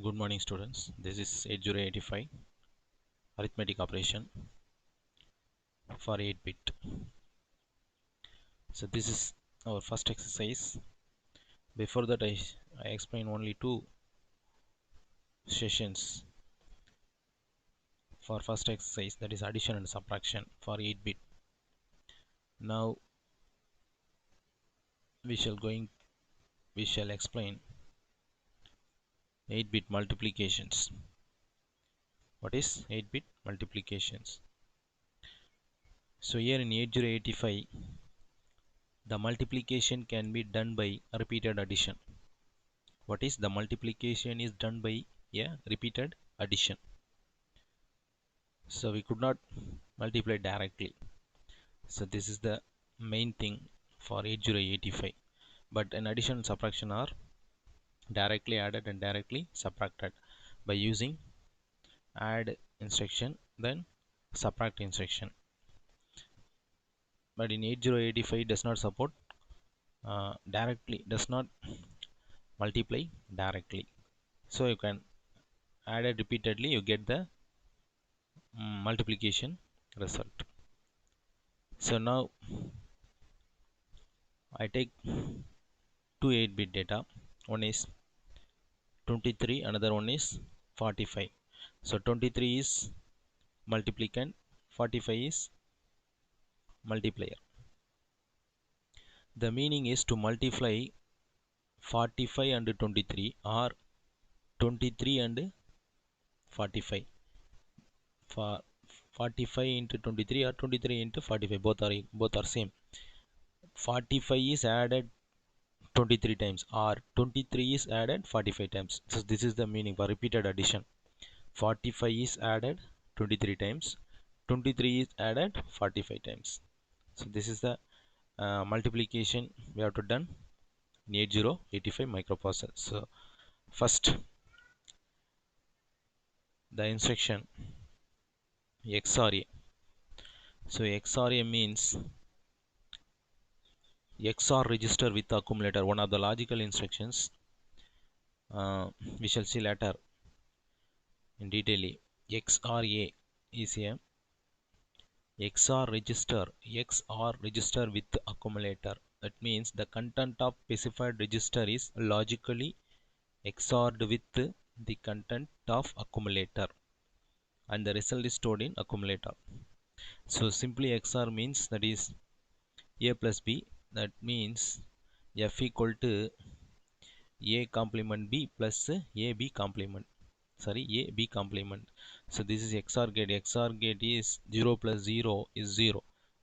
Good morning, students. This is 8085 arithmetic operation for 8-bit. So this is our first exercise. Before that, I explain only two sessions for first exercise, that is addition and subtraction for 8-bit. Now we shall explain 8-bit multiplications. What is 8-bit multiplications? So here in 8085, the multiplication can be done by repeated addition. What is the multiplication is done by a repeated addition. So we could not multiply directly. So this is the main thing for 8085. But in addition and subtraction are directly added and directly subtracted by using add instruction, then subtract instruction. But in 8085 does not support does not multiply directly. So you can add it repeatedly, you get the multiplication result. So now I take two 8-bit data. One is 23, another one is 45. So 23 is multiplicand, 45 is multiplier. The meaning is to multiply 45 and 23 or 23 and 45. For 45 into 23 or 23 into 45, both are same. 45 is added 23 times or 23 is added 45 times. So this is the meaning for repeated addition. 45 is added 23 times, 23 is added 45 times. So this is the multiplication we have to done in 8085 microprocessor. So first, the instruction XOR A. So XOR A means XOR register with accumulator, one of the logical instructions. We shall see later in detail. XOR A is a XOR register with accumulator. That means the content of specified register is logically XORed with the content of accumulator and the result is stored in accumulator. So simply XOR means that is A plus B. That means F equal to A complement B plus AB complement. AB complement. So this is XOR gate. XOR gate is 0 plus 0 is 0.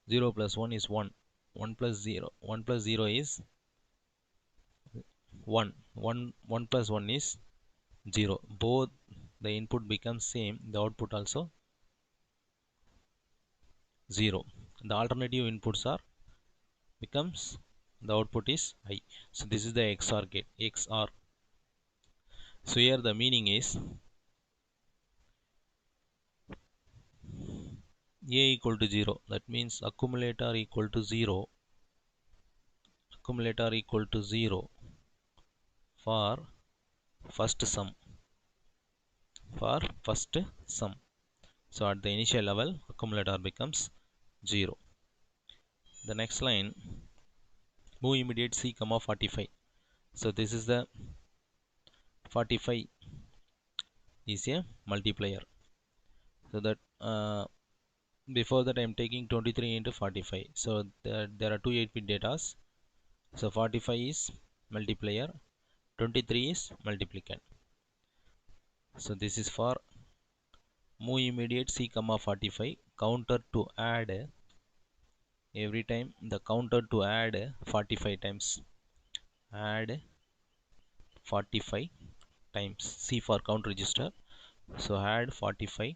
0 plus 1 is 1. 1 plus 0. 1 plus 0 is 1. 1 plus 1 is 0. Both the input becomes same, the output also 0. The alternative inputs are becomes the output is I. So this is the XOR gate. XOR. So here the meaning is A equal to 0. That means accumulator equal to 0. Accumulator equal to 0 for first sum. For first sum. So at the initial level, accumulator becomes 0. The next line, move immediate C comma 45. So this is the 45 is a multiplier. So that before that I am taking 23 into 45. So there are two 8-bit datas. So 45 is multiplier, 23 is multiplicand. So this is for move immediate C comma 45 counter to add every time the counter to add 45 times. Add 45 times. C for count register. So add 45,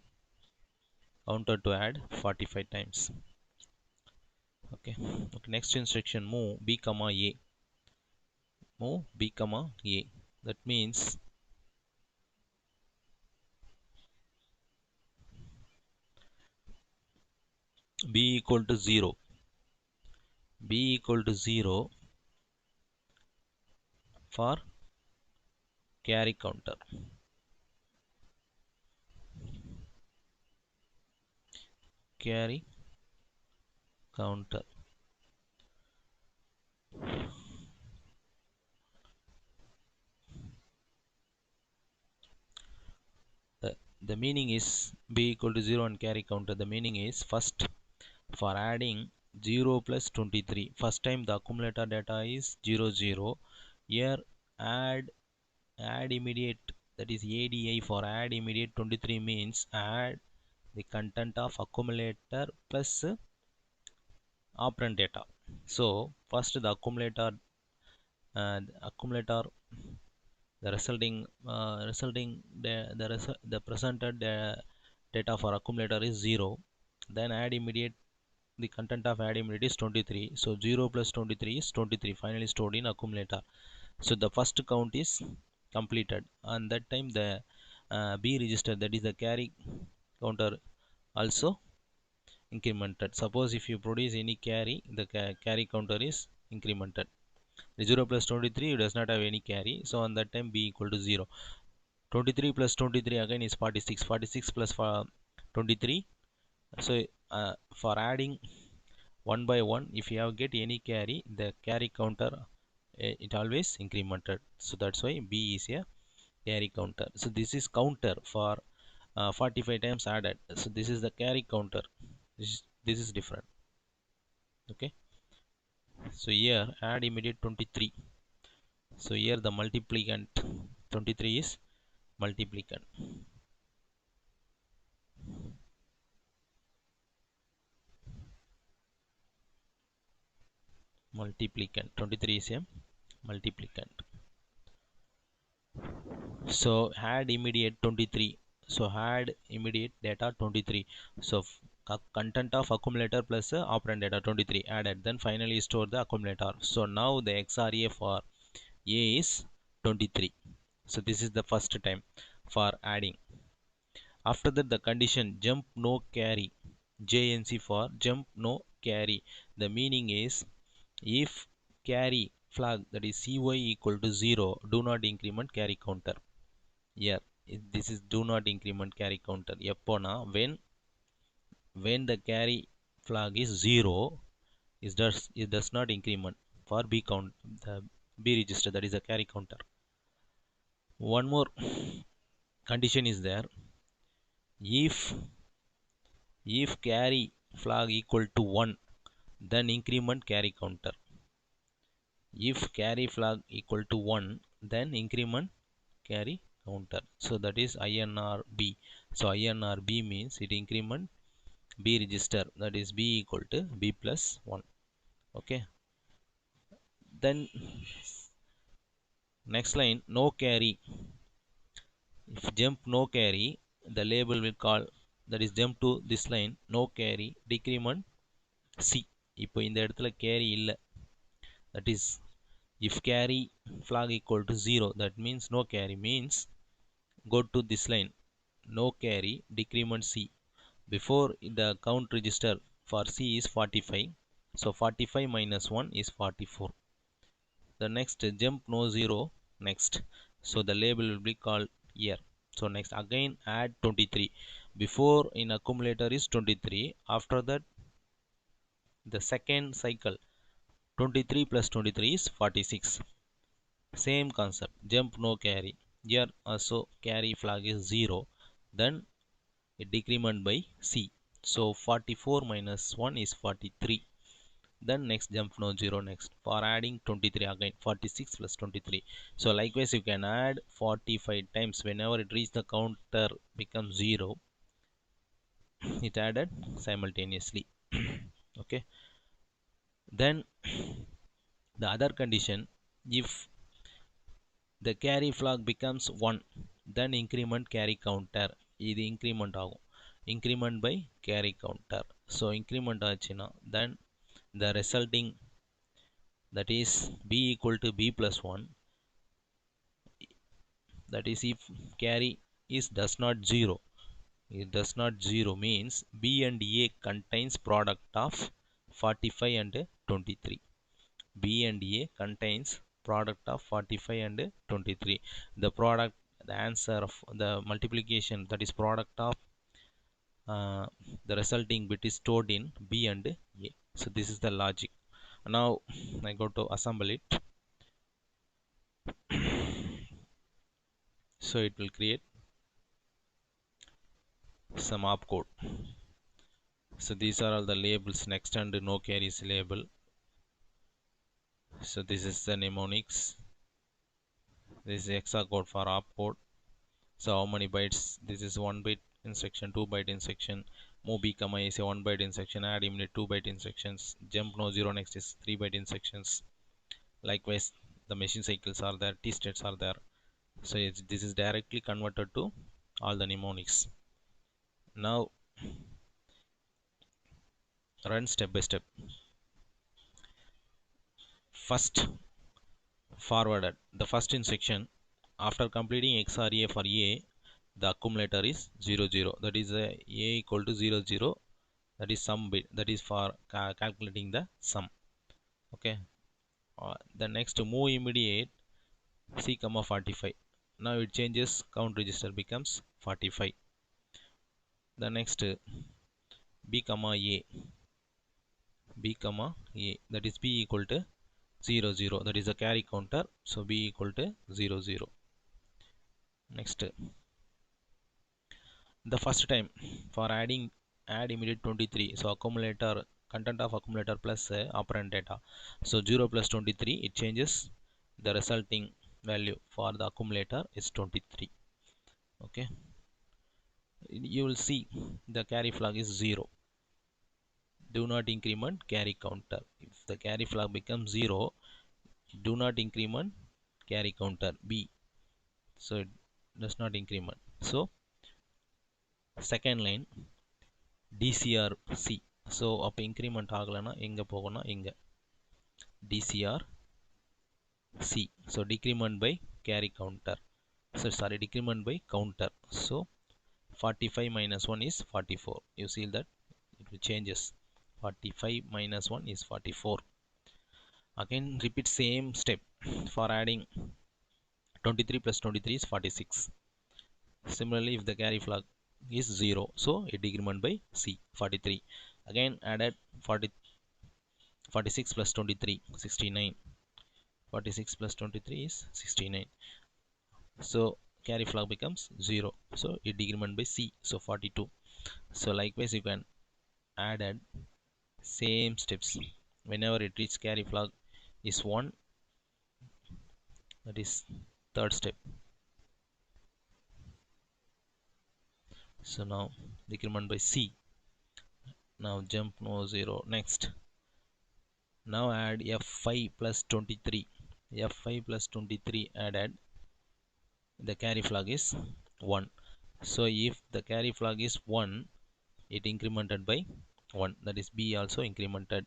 counter to add 45 times. Okay. Next instruction, move B comma A. Move B comma A. That means B equal to 0. B equal to 0 for carry counter. carry counter. The meaning is b equal to 0 and carry counter. The meaning is first for adding 0 plus 23. First time the accumulator data is 0 0. Here add immediate, that is ADI. For add immediate 23 means add the content of accumulator plus operand data. So first the accumulator the presented data for accumulator is 0. Then add immediate, the content of add immediate is 23. So 0 plus 23 is 23, finally stored in accumulator. So the first count is completed, and that time the B register, that is the carry counter, also incremented. Suppose if you produce any carry, the carry counter is incremented. 0 plus 23 does not have any carry, so on that time B equal to 0. 23 plus 23 again is 46. 46 plus 23. So for adding one by one, if you have get any carry, the carry counter it always incremented. So that's why B is a carry counter. So this is counter for 45 times added. So this is the carry counter. This is different. Okay. So here add immediate 23. So here the multiplicand 23 is multiplicand. Multiplicand 23 is a multiplicand. So add immediate 23. So add immediate data 23. So content of accumulator plus operand data 23 added. Then finally store the accumulator. So now the XRA for A is 23. So this is the first time for adding. After that the condition jump no carry, JNC for jump no carry. The meaning is if carry flag, that is CY equal to 0, do not increment carry counter. Here this is do not increment carry counter. Epona when the carry flag is 0, it does not increment for B count, the B register, that is a carry counter. One more condition is there. If carry flag equal to 1, then increment carry counter. If carry flag equal to 1, then increment carry counter. So that is INRB. So INRB means it increment B register, that is B equal to B plus 1. Okay. Then next line no carry. If jump no carry, the label will call, that is jump to this line no carry decrement C. இப்போ இந்த இடத்துல carry இல்ல, that is if carry flag equal to 0, that means no carry, means go to this line no carry decrement C. Before the count register for C is 45. So 45 minus 1 is 44. The next jump no 0 next. So the label will be called here. So next again add 23. Before in accumulator is 23. After that the second cycle 23 plus 23 is 46. Same concept, jump no carry. Here also carry flag is 0. Then it decrement by C. So 44 minus 1 is 43. Then next jump no 0 next. For adding 23 again 46 plus 23. So likewise you can add 45 times. Whenever it reaches the counter becomes 0, it added simultaneously. Okay. Then the other condition, if the carry flag becomes 1, then increment carry counter. இது increment ஆகும், increment by carry counter. So increment ஆச்சுன்னா then the resulting, that is B equal to B plus 1, that is if carry is does not 0, it does not 0 means B and A contains product of 45 and 23. B and A contains product of 45 and 23. The product, the answer of the multiplication, that is product of uh, the resulting bit is stored in B and A. So this is the logic. Now I go to assemble it. So it will create some opcode. So these are all the labels. Next and no carries label. So this is the mnemonics. This is hexa code for opcode. So how many bytes? This is 1 byte instruction, 2 byte instruction. Move B comma is a 1 byte instruction. Add immediate 2 byte instructions. Jump no 0 next is 3 byte instructions. Likewise, the machine cycles are there. T states are there. So this is directly converted to all the mnemonics. Now run step by step. First, forwarded the first instruction after completing XRA for A, the accumulator is 0 0. That is A equal to 0 0. That is sum bit. That is for calculating the sum. Okay. The next move immediate C comma 45. Now it changes, count register becomes 45. The next B comma A. B comma A, that is B equal to 0 0. That is a carry counter. So B equal to 0 0. Next, the first time for add immediate 23. So accumulator content of accumulator plus operand data. So 0 plus 23, it changes the resulting value for the accumulator is 23. Okay, you will see the carry flag is 0. Do not increment carry counter. If the carry flag becomes 0, do not increment carry counter B. So it does not increment. So second line DCRC. So அப்போ increment ஆகலைன்னா எங்கே போகணும்னா இங்கே DCRC. So decrement by carry counter. So sorry, decrement by counter. So 45 minus 1 is 44. You see that it will changes. 45 minus 1 is 44. Again repeat same step for adding 23 plus 23 is 46. Similarly, if the carry flag is 0, so it decrement by C 43. Again added 46 plus 23 69. 46 plus 23 is 69. So carry flag becomes 0, so it decrement by C, so 42. So likewise you can add same steps. Whenever it reaches carry flag is 1, that is third step. So now decrement by C. Now jump no 0. Next, now add F5 plus 23. F5 plus 23 added, the carry flag is 1. So if the carry flag is 1, it incremented by 1. That is B also incremented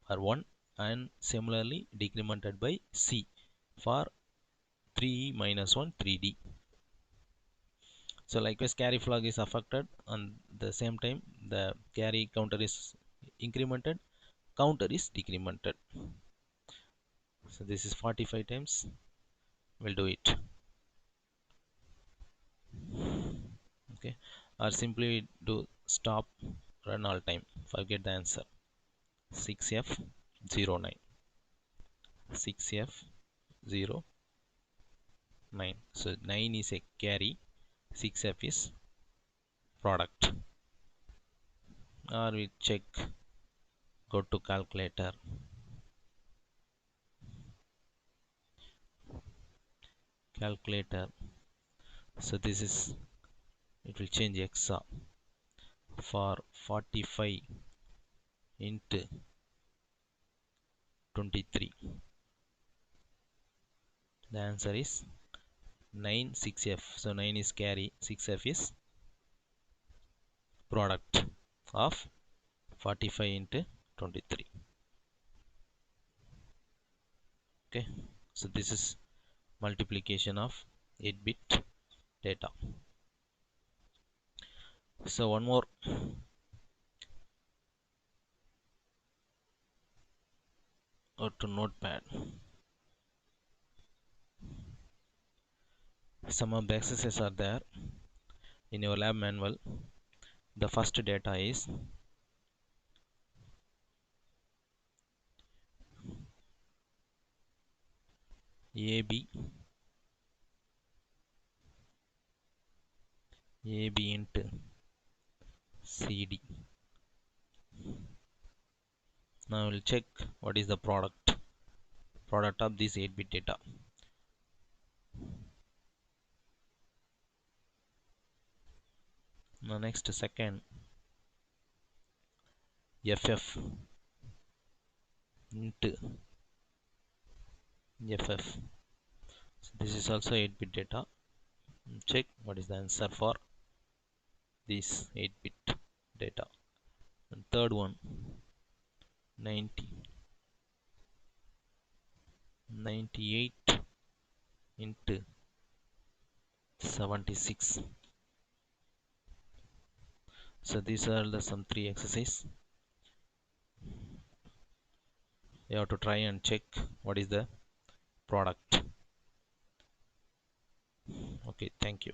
for 1, and similarly decremented by C for 3 minus 1 3D. So likewise carry flag is affected, and the same time the carry counter is incremented, counter is decremented. So this is 45 times. We'll do it. Okay, or simply do stop, run all time, forget the answer. 6F09, 6F09. So 9 is a carry, 6F is product. Or we check, go to calculator, so this is, it will change hexa for 45 into 23. The answer is 9 6F. So 9 is carry, 6F is product of 45 into 23. Okay, so this is multiplication of 8-bit data. So one more, go to notepad. Some of the exercises are there in your lab manual. The first data is AB into CD. Now we'll check what is the product of this 8-bit data. Now next, second, FF into FF. So this is also 8-bit data. Check what is the answer for this 8-bit data. And third one, 98 into 76. So these are the some 3 exercises. You have to try and check what is the product. Okay, thank you.